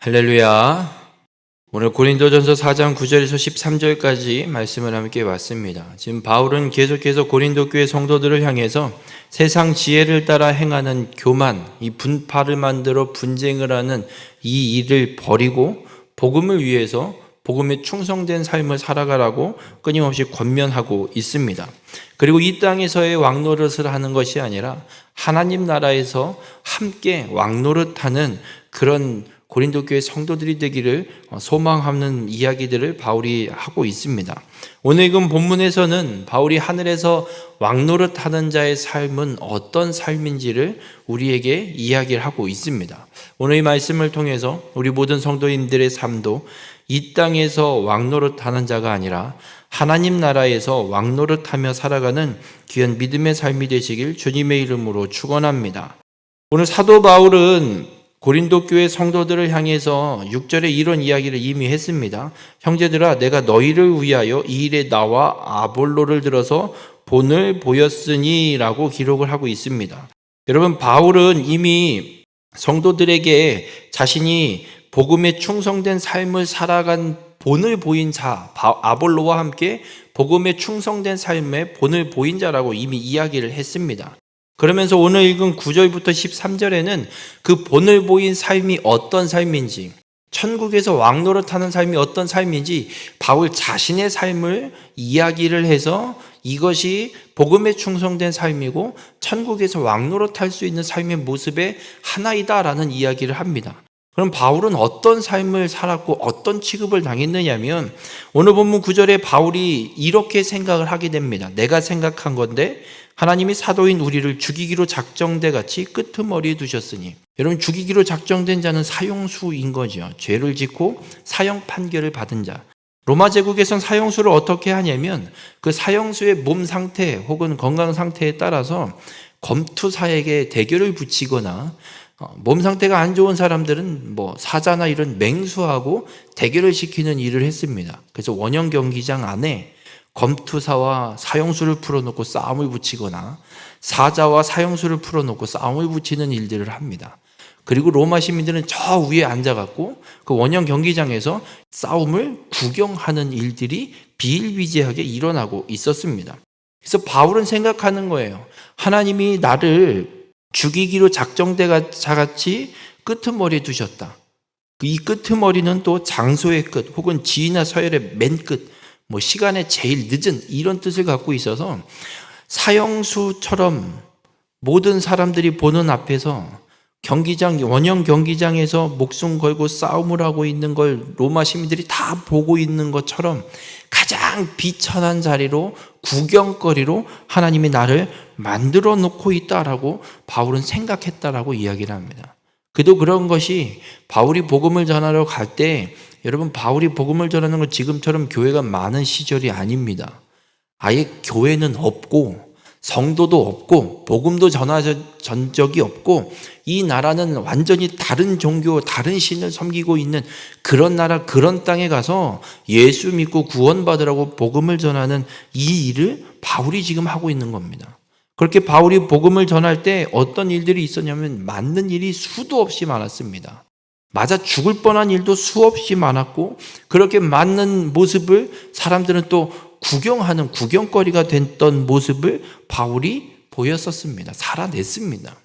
할렐루야. 오늘 고린도전서 4장 9절에서 13절까지 말씀을 함께 봤습니다. 지금 바울은 계속해서 고린도 교회 성도들을 향해서 세상 지혜를 따라 행하는 교만, 이 분파를 만들어 분쟁을 하는 이 일을 버리고 복음을 위해서 복음에 충성된 삶을 살아가라고 끊임없이 권면하고 있습니다. 그리고 이 땅에서의 왕노릇을 하는 것이 아니라 하나님 나라에서 함께 왕노릇하는 그런 고린도 교회 성도들이 되기를 소망하는 이야기들을 바울이 하고 있습니다. 오늘 읽은 본문에서는 바울이 하늘에서 왕노릇하는 자의 삶은 어떤 삶인지를 우리에게 이야기를 하고 있습니다. 오늘 이 말씀을 통해서 우리 모든 성도인들의 삶도 이 땅에서 왕노릇하는 자가 아니라 하나님 나라에서 왕노릇하며 살아가는 귀한 믿음의 삶이 되시길 주님의 이름으로 축원합니다. 오늘 사도 바울은 고린도 교회 성도들을 향해서 6절에 이런 이야기를 이미 했습니다. 형제들아, 내가 너희를 위하여 이 일에 나와 아볼로를 들어서 본을 보였으니 라고 기록을 하고 있습니다. 여러분, 바울은 이미 성도들에게 자신이 복음에 충성된 삶을 살아간 본을 보인 자, 아볼로와 함께 복음에 충성된 삶의 본을 보인 자라고 이미 이야기를 했습니다. 그러면서 오늘 읽은 9절부터 13절에는 그 본을 보인 삶이 어떤 삶인지, 천국에서 왕노릇하는 삶이 어떤 삶인지 바울 자신의 삶을 이야기를 해서 이것이 복음에 충성된 삶이고 천국에서 왕노릇할 수 있는 삶의 모습의 하나이다라는 이야기를 합니다. 그럼 바울은 어떤 삶을 살았고 어떤 취급을 당했느냐면 오늘 본문 9절에 바울이 이렇게 생각을 하게 됩니다. 내가 생각한 건데 하나님이 사도인 우리를 죽이기로 작정돼 같이 끄트머리에 두셨으니, 여러분, 죽이기로 작정된 자는 사형수인 거죠. 죄를 짓고 사형 판결을 받은 자. 로마 제국에선 사형수를 어떻게 하냐면 그 사형수의 몸 상태 혹은 건강 상태에 따라서 검투사에게 대결을 붙이거나 몸 상태가 안 좋은 사람들은 사자나 이런 맹수하고 대결을 시키는 일을 했습니다. 그래서 원형 경기장 안에 검투사와 사형수를 풀어놓고 싸움을 붙이거나 사자와 사형수를 풀어놓고 싸움을 붙이는 일들을 합니다. 그리고 로마 시민들은 저 위에 앉아갖고 그 원형 경기장에서 싸움을 구경하는 일들이 비일비재하게 일어나고 있었습니다. 그래서 바울은 생각하는 거예요. 하나님이 나를 죽이기로 작정된 자같이 끄트머리에 두셨다. 이 끄트머리는 또 장소의 끝 혹은 지나 서열의 맨 끝, 시간의 제일 늦은 이런 뜻을 갖고 있어서 사형수처럼 모든 사람들이 보는 앞에서 원형 경기장에서 목숨 걸고 싸움을 하고 있는 걸 로마 시민들이 다 보고 있는 것처럼 가장 비천한 자리로 구경거리로 하나님이 나를 만들어 놓고 있다라고 바울은 생각했다라고 이야기를 합니다. 그도 그런 것이 바울이 복음을 전하러 갈 때, 여러분, 바울이 복음을 전하는 건 지금처럼 교회가 많은 시절이 아닙니다. 아예 교회는 없고 성도도 없고 복음도 전한 적이 없고 이 나라는 완전히 다른 종교, 다른 신을 섬기고 있는 그런 나라, 그런 땅에 가서 예수 믿고 구원받으라고 복음을 전하는 이 일을 바울이 지금 하고 있는 겁니다. 그렇게 바울이 복음을 전할 때 어떤 일들이 있었냐면 맞는 일이 수도 없이 많았습니다. 맞아 죽을 뻔한 일도 수없이 많았고 그렇게 맞는 모습을 사람들은 또 구경하는 구경거리가 됐던 모습을 바울이 보였었습니다. 살아냈습니다.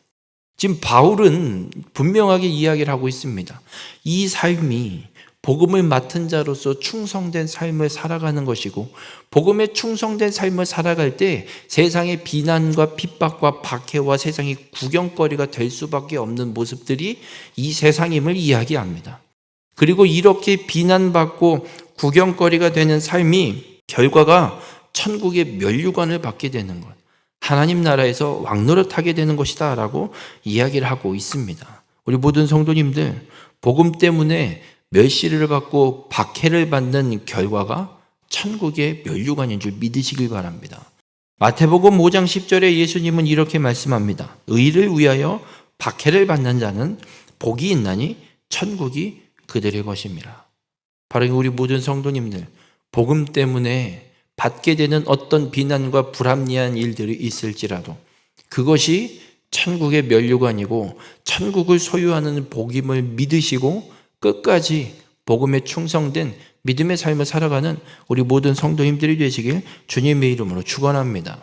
지금 바울은 분명하게 이야기를 하고 있습니다. 이 삶이 복음을 맡은 자로서 충성된 삶을 살아가는 것이고 복음에 충성된 삶을 살아갈 때 세상의 비난과 핍박과 박해와 세상의 구경거리가 될 수밖에 없는 모습들이 이 세상임을 이야기합니다. 그리고 이렇게 비난받고 구경거리가 되는 삶이 결과가 천국의 면류관을 받게 되는 것, 하나님 나라에서 왕노릇하게 되는 것이다 라고 이야기를 하고 있습니다. 우리 모든 성도님들, 복음 때문에 멸시를 받고 박해를 받는 결과가 천국의 면류관인 줄 믿으시길 바랍니다. 마태복음 5장 10절에 예수님은 이렇게 말씀합니다. 의를 위하여 박해를 받는 자는 복이 있나니 천국이 그들의 것입니다. 바로 우리 모든 성도님들, 복음 때문에 받게 되는 어떤 비난과 불합리한 일들이 있을지라도 그것이 천국의 면류관이고 천국을 소유하는 복임을 믿으시고 끝까지 복음에 충성된 믿음의 삶을 살아가는 우리 모든 성도님들이 되시길 주님의 이름으로 축원합니다.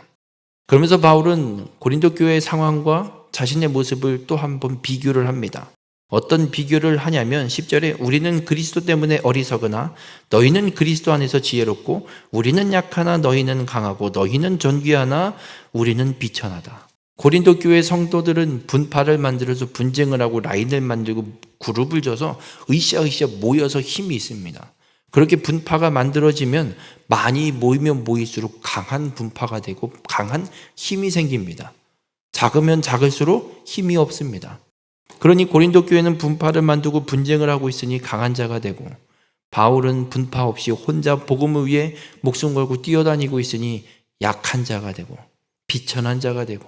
그러면서 바울은 고린도 교회의 상황과 자신의 모습을 또 한 번 비교를 합니다. 어떤 비교를 하냐면 10절에 우리는 그리스도 때문에 어리석으나 너희는 그리스도 안에서 지혜롭고 우리는 약하나 너희는 강하고 너희는 존귀하나 우리는 비천하다. 고린도 교회 성도들은 분파를 만들어서 분쟁을 하고 라인을 만들고 그룹을 져서 으쌰으쌰 모여서 힘이 있습니다. 그렇게 분파가 만들어지면 많이 모이면 모일수록 강한 분파가 되고 강한 힘이 생깁니다. 작으면 작을수록 힘이 없습니다. 그러니 고린도 교회는 분파를 만들고 분쟁을 하고 있으니 강한 자가 되고, 바울은 분파 없이 혼자 복음을 위해 목숨 걸고 뛰어다니고 있으니 약한 자가 되고 비천한 자가 되고,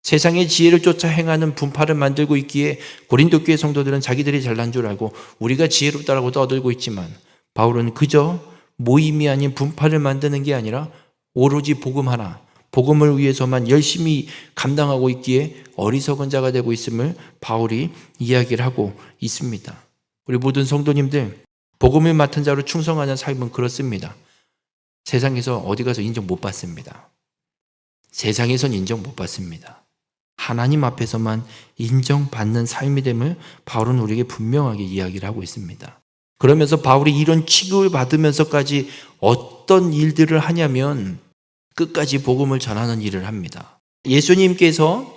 세상의 지혜를 쫓아 행하는 분파를 만들고 있기에 고린도 교회 성도들은 자기들이 잘난 줄 알고 우리가 지혜롭다라고 떠들고 있지만, 바울은 그저 모임이 아닌 분파를 만드는 게 아니라 오로지 복음 하나, 복음을 위해서만 열심히 감당하고 있기에 어리석은 자가 되고 있음을 바울이 이야기를 하고 있습니다. 우리 모든 성도님들, 복음을 맡은 자로 충성하는 삶은 그렇습니다. 세상에서 어디 가서 인정 못 받습니다. 세상에선 인정 못 받습니다. 하나님 앞에서만 인정받는 삶이 됨을 바울은 우리에게 분명하게 이야기를 하고 있습니다. 그러면서 바울이 이런 취급을 받으면서까지 어떤 일들을 하냐면 끝까지 복음을 전하는 일을 합니다. 예수님께서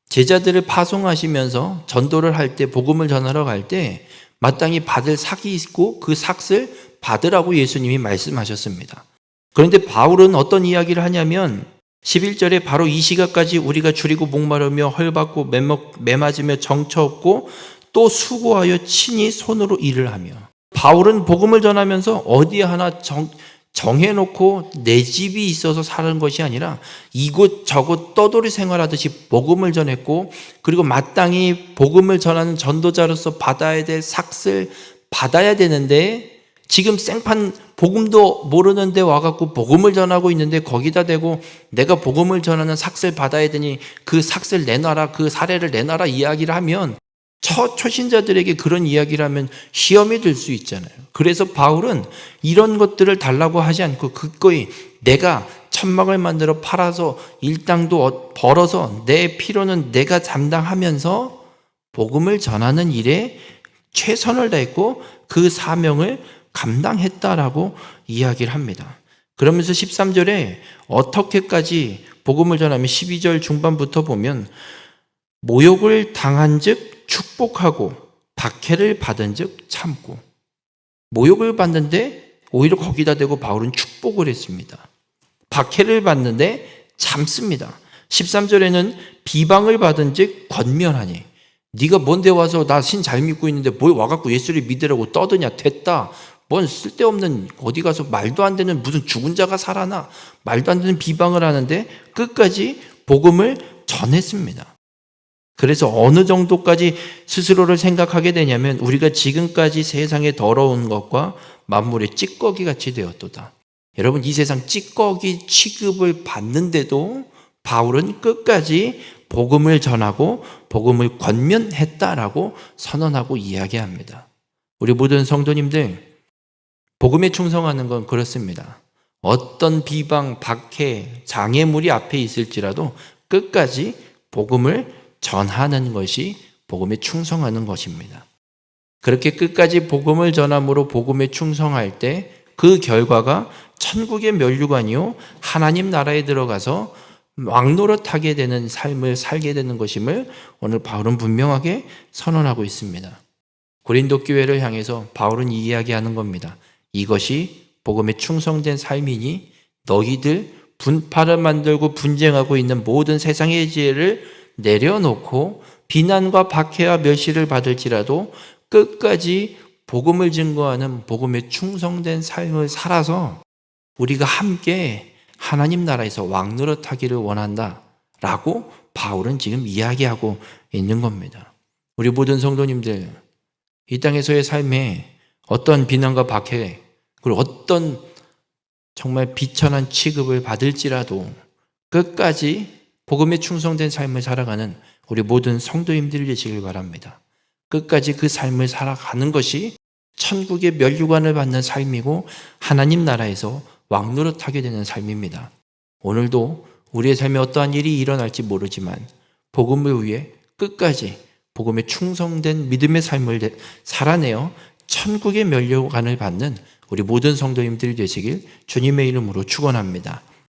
제자들을 파송하시면서 전도를 할 때, 복음을 전하러 갈 때 마땅히 받을 삭이 있고 그 삭을 받으라고 예수님이 말씀하셨습니다. 그런데 바울은 어떤 이야기를 하냐면 11절에 바로 이 시각까지 우리가 줄이고 목마르며 헐받고 매맞으며 정처 없고 또 수고하여 친히 손으로 일을 하며, 바울은 복음을 전하면서 어디 하나 정해놓고 내 집이 있어서 사는 것이 아니라 이곳저곳 떠돌이 생활하듯이 복음을 전했고, 그리고 마땅히 복음을 전하는 전도자로서 받아야 될 삭을 받아야 되는데, 지금 생판 복음도 모르는데 와갖고 복음을 전하고 있는데 거기다 대고 내가 복음을 전하는 삭을 받아야 되니 그 삭을 내놔라, 그 사례를 내놔라 이야기를 하면, 초신자들에게 그런 이야기를 하면 시험이 들 수 있잖아요. 그래서 바울은 이런 것들을 달라고 하지 않고 그거에 내가 천막을 만들어 팔아서 일당도 벌어서 내 필요는 내가 담당하면서 복음을 전하는 일에 최선을 다했고 그 사명을 감당했다라고 이야기를 합니다. 그러면서 13절에 어떻게까지 복음을 전하면 12절 중반부터 보면 모욕을 당한 즉 축복하고 박해를 받은 즉 참고, 모욕을 받는데 오히려 거기다 대고 바울은 축복을 했습니다. 박해를 받는데 참습니다. 13절에는 비방을 받은 즉 권면하니, 네가 뭔데 와서 나 신 잘 믿고 있는데 뭘 와갖고 예수를 믿으라고 떠드냐, 됐다, 뭔 쓸데없는 어디 가서 말도 안 되는 무슨 죽은 자가 살아나, 말도 안 되는 비방을 하는데 끝까지 복음을 전했습니다. 그래서 어느 정도까지 스스로를 생각하게 되냐면 우리가 지금까지 세상의 더러운 것과 만물의 찌꺼기 같이 되었도다. 여러분, 이 세상 찌꺼기 취급을 받는데도 바울은 끝까지 복음을 전하고 복음을 권면했다라고 선언하고 이야기합니다. 우리 모든 성도님들, 복음에 충성하는 건 그렇습니다. 어떤 비방, 박해, 장애물이 앞에 있을지라도 끝까지 복음을 전하는 것이 복음에 충성하는 것입니다. 그렇게 끝까지 복음을 전함으로 복음에 충성할 때 그 결과가 천국의 면류관이요 하나님 나라에 들어가서 왕노릇하게 되는 삶을 살게 되는 것임을 오늘 바울은 분명하게 선언하고 있습니다. 고린도 교회를 향해서 바울은 이 이야기하는 겁니다. 이것이 복음에 충성된 삶이니 너희들 분파를 만들고 분쟁하고 있는 모든 세상의 지혜를 내려놓고 비난과 박해와 멸시를 받을지라도 끝까지 복음을 증거하는 복음에 충성된 삶을 살아서 우리가 함께 하나님 나라에서 왕노릇하기를 원한다라고 바울은 지금 이야기하고 있는 겁니다. 우리 모든 성도님들, 이 땅에서의 삶에 어떤 비난과 박해, 그리고 어떤 정말 비천한 취급을 받을지라도 끝까지 복음에 충성된 삶을 살아가는 우리 모든 성도님들이 되시길 바랍니다. 끝까지 그 삶을 살아가는 것이 천국의 면류관을 받는 삶이고 하나님 나라에서 왕노릇하게 되는 삶입니다. 오늘도 우리의 삶에 어떠한 일이 일어날지 모르지만 복음을 위해 끝까지 복음에 충성된 믿음의 삶을 살아내어 천국의 면류관을 받는 우리 모든 성도님들이 되시길 주님의 이름으로 축원합니다.